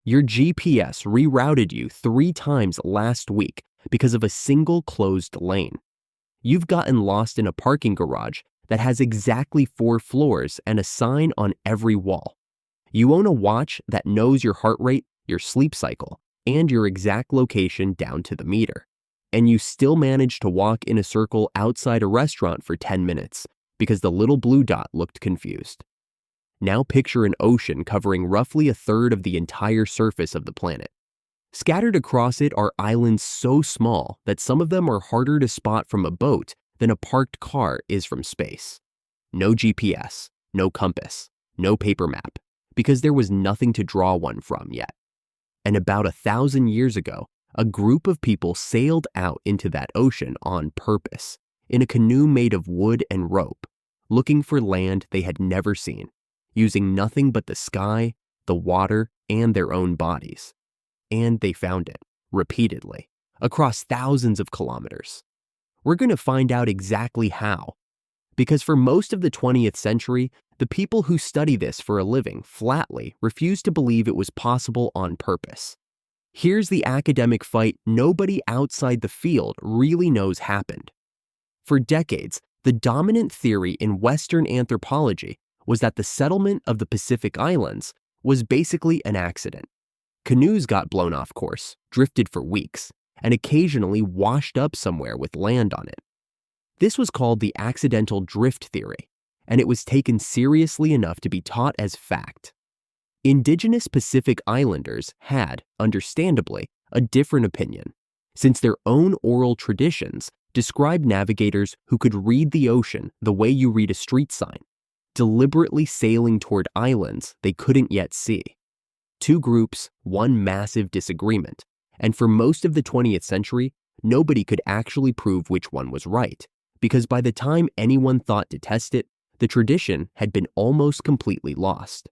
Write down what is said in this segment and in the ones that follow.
Your GPS rerouted you 3 times last week because of a single closed lane. You've gotten lost in a parking garage that has exactly 4 floors and a sign on every wall. You own a watch that knows your heart rate, your sleep cycle, and your exact location down to the meter. And you still manage to walk in a circle outside a restaurant for 10 minutes because the little blue dot looked confused. Now picture an ocean covering roughly a third of the entire surface of the planet. Scattered across it are islands so small that some of them are harder to spot from a boat than a parked car is from space. No GPS, no compass, no paper map, because there was nothing to draw one from yet. And about 1,000 years ago, a group of people sailed out into that ocean on purpose, in a canoe made of wood and rope, looking for land they had never seen, using nothing but the sky, the water, and their own bodies. And they found it, repeatedly, across thousands of kilometers. We're going to find out exactly how. Because for most of the 20th century, the people who study this for a living flatly refused to believe it was possible on purpose. Here's the academic fight nobody outside the field really knows happened. For decades, the dominant theory in Western anthropology was that the settlement of the Pacific Islands was basically an accident. Canoes got blown off course, drifted for weeks, and occasionally washed up somewhere with land on it. This was called the accidental drift theory, and it was taken seriously enough to be taught as fact. Indigenous Pacific Islanders had, understandably, a different opinion, since their own oral traditions described navigators who could read the ocean the way you read a street sign, deliberately sailing toward islands they couldn't yet see. 2 groups, 1 massive disagreement, and for most of the 20th century, nobody could actually prove which one was right, because by the time anyone thought to test it, the tradition had been almost completely lost.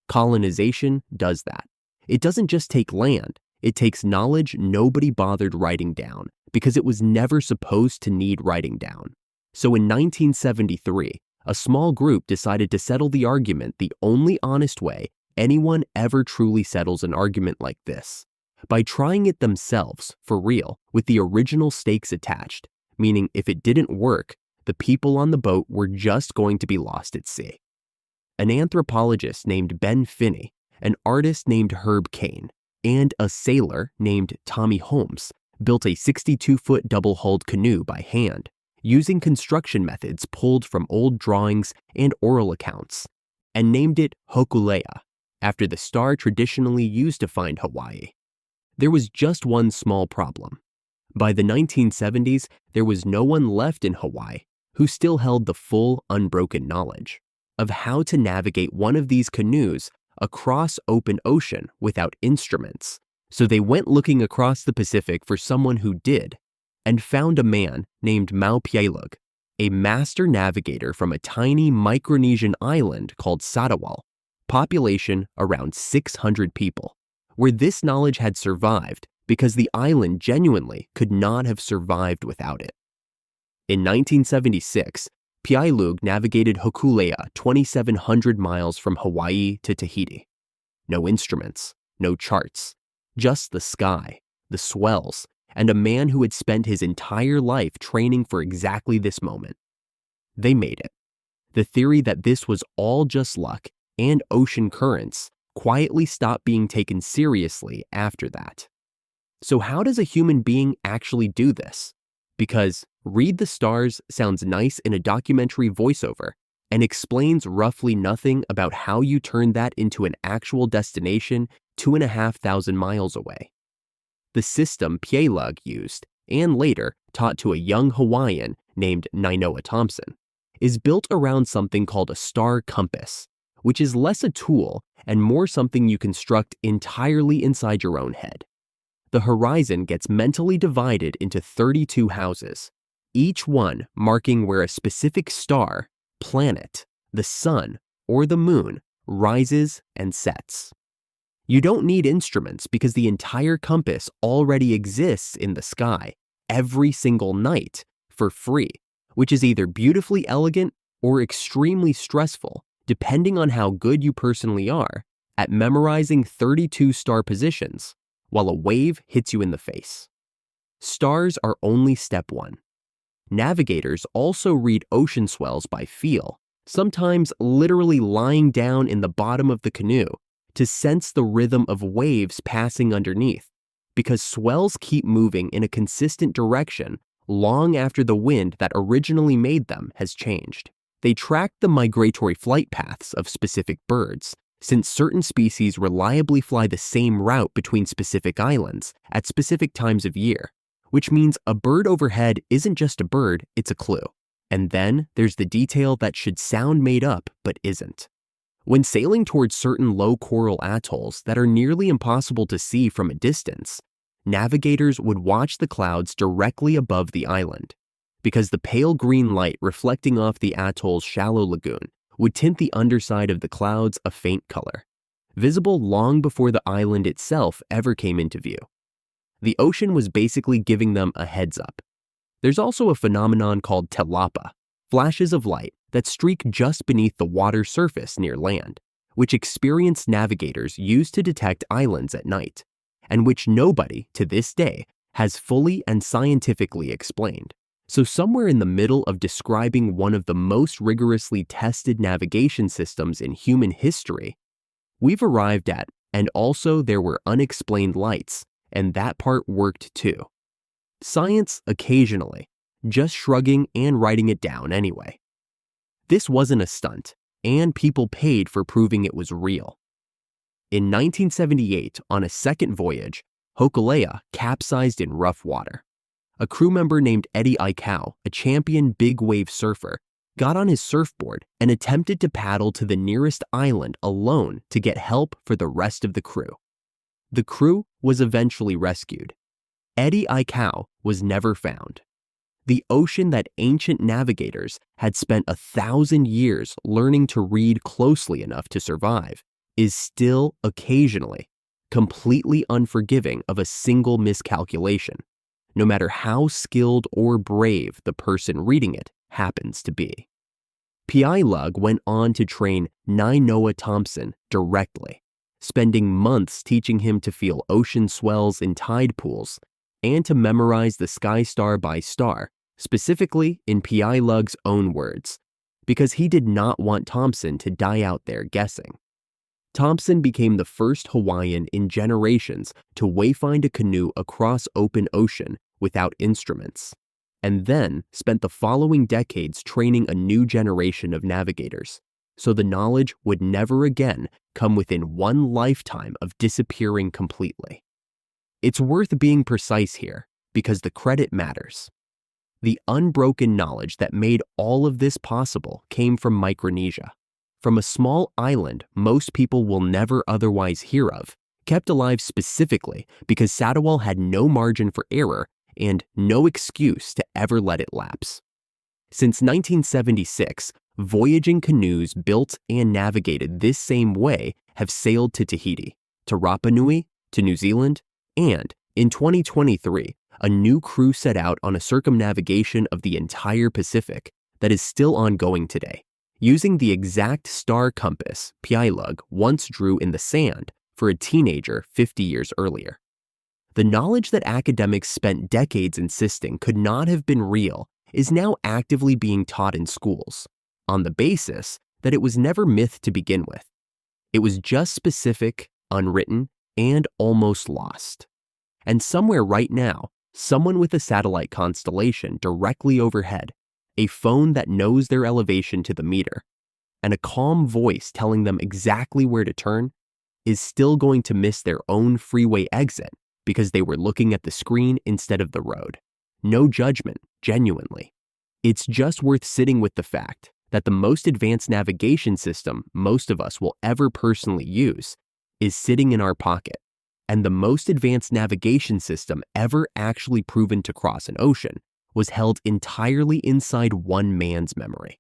Colonization does that. It doesn't just take land, it takes knowledge nobody bothered writing down, because it was never supposed to need writing down. So in 1973, a small group decided to settle the argument the only honest way anyone ever truly settles an argument like this, by trying it themselves, for real, with the original stakes attached, meaning if it didn't work, the people on the boat were just going to be lost at sea. An anthropologist named Ben Finney, an artist named Herb Cain, and a sailor named Tommy Holmes built a 62-foot double-hulled canoe by hand, using construction methods pulled from old drawings and oral accounts, and named it Hokulea, after the star traditionally used to find Hawaii. There was just one small problem. By the 1970s, there was no one left in Hawaii who still held the full, unbroken knowledge of how to navigate one of these canoes across open ocean without instruments. So they went looking across the Pacific for someone who did, and found a man named Mau Piailug, a master navigator from a tiny Micronesian island called Satawal, population around 600 people, where this knowledge had survived because the island genuinely could not have survived without it. In 1976, Piailug navigated Hokulea 2,700 miles from Hawaii to Tahiti. No instruments, no charts, just the sky, the swells, and a man who had spent his entire life training for exactly this moment. They made it. The theory that this was all just luck and ocean currents quietly stopped being taken seriously after that. So how does a human being actually do this? Because read the stars sounds nice in a documentary voiceover and explains roughly nothing about how you turn that into an actual destination 2,500 miles away. The system Piailug used, and later taught to a young Hawaiian named Nainoa Thompson, is built around something called a star compass, which is less a tool and more something you construct entirely inside your own head. The horizon gets mentally divided into 32 houses, each one marking where a specific star, planet, the sun, or the moon rises and sets. You don't need instruments because the entire compass already exists in the sky every single night for free, which is either beautifully elegant or extremely stressful, depending on how good you personally are at memorizing 32 star positions while a wave hits you in the face. Stars are only step one. Navigators also read ocean swells by feel, sometimes literally lying down in the bottom of the canoe to sense the rhythm of waves passing underneath, because swells keep moving in a consistent direction long after the wind that originally made them has changed. They track the migratory flight paths of specific birds, since certain species reliably fly the same route between specific islands at specific times of year, which means a bird overhead isn't just a bird, it's a clue. And then there's the detail that should sound made up but isn't. When sailing towards certain low coral atolls that are nearly impossible to see from a distance, navigators would watch the clouds directly above the island, because the pale green light reflecting off the atoll's shallow lagoon would tint the underside of the clouds a faint color, visible long before the island itself ever came into view. The ocean was basically giving them a heads up. There's also a phenomenon called te Lapa, flashes of light that streak just beneath the water surface near land, which experienced navigators use to detect islands at night, and which nobody, to this day, has fully and scientifically explained. So somewhere in the middle of describing one of the most rigorously tested navigation systems in human history, we've arrived at, and also there were unexplained lights, and that part worked too. Science occasionally, just shrugging and writing it down anyway. This wasn't a stunt, and people paid for proving it was real. In 1978, on a second voyage, Hokulea capsized in rough water. A crew member named Eddie Aikau, a champion big wave surfer, got on his surfboard and attempted to paddle to the nearest island alone to get help for the rest of the crew. The crew was eventually rescued. Eddie Aikau was never found. The ocean that ancient navigators had spent 1,000 years learning to read closely enough to survive is still occasionally completely unforgiving of a single miscalculation, no matter how skilled or brave the person reading it happens to be. Piailug went on to train Nainoa Thompson directly, spending months teaching him to feel ocean swells in tide pools and to memorize the sky star by star, specifically in Piailug's own words, because he did not want Thompson to die out there guessing. Thompson became the first Hawaiian in generations to wayfind a canoe across open ocean without instruments, and then spent the following decades training a new generation of navigators, so the knowledge would never again come within one lifetime of disappearing completely. It's worth being precise here, because the credit matters. The unbroken knowledge that made all of this possible came from Micronesia, from a small island most people will never otherwise hear of, kept alive specifically because Satawal had no margin for error and no excuse to ever let it lapse. Since 1976, voyaging canoes built and navigated this same way have sailed to Tahiti, to Rapa Nui, to New Zealand, and in 2023, a new crew set out on a circumnavigation of the entire Pacific that is still ongoing today, using the exact star compass Piailug once drew in the sand for a teenager 50 years earlier. The knowledge that academics spent decades insisting could not have been real is now actively being taught in schools, on the basis that it was never myth to begin with. It was just specific, unwritten, and almost lost. And somewhere right now, someone with a satellite constellation directly overhead, a phone that knows their elevation to the meter, and a calm voice telling them exactly where to turn, is still going to miss their own freeway exit because they were looking at the screen instead of the road. No judgment, genuinely. It's just worth sitting with the fact that the most advanced navigation system most of us will ever personally use is sitting in our pocket, and the most advanced navigation system ever actually proven to cross an ocean was held entirely inside one man's memory.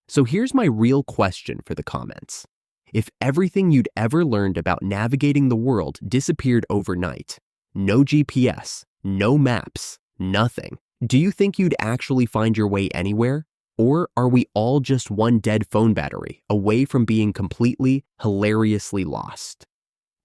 So here's my real question for the comments. If everything you'd ever learned about navigating the world disappeared overnight, no GPS, no maps, nothing, do you think you'd actually find your way anywhere? Or are we all just one dead phone battery away from being completely, hilariously lost?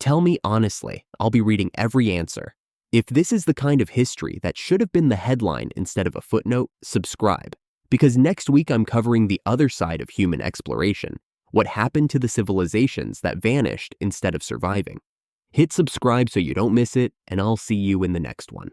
Tell me honestly, I'll be reading every answer. If this is the kind of history that should have been the headline instead of a footnote, subscribe. Because next week I'm covering the other side of human exploration, what happened to the civilizations that vanished instead of surviving. Hit subscribe so you don't miss it, and I'll see you in the next one.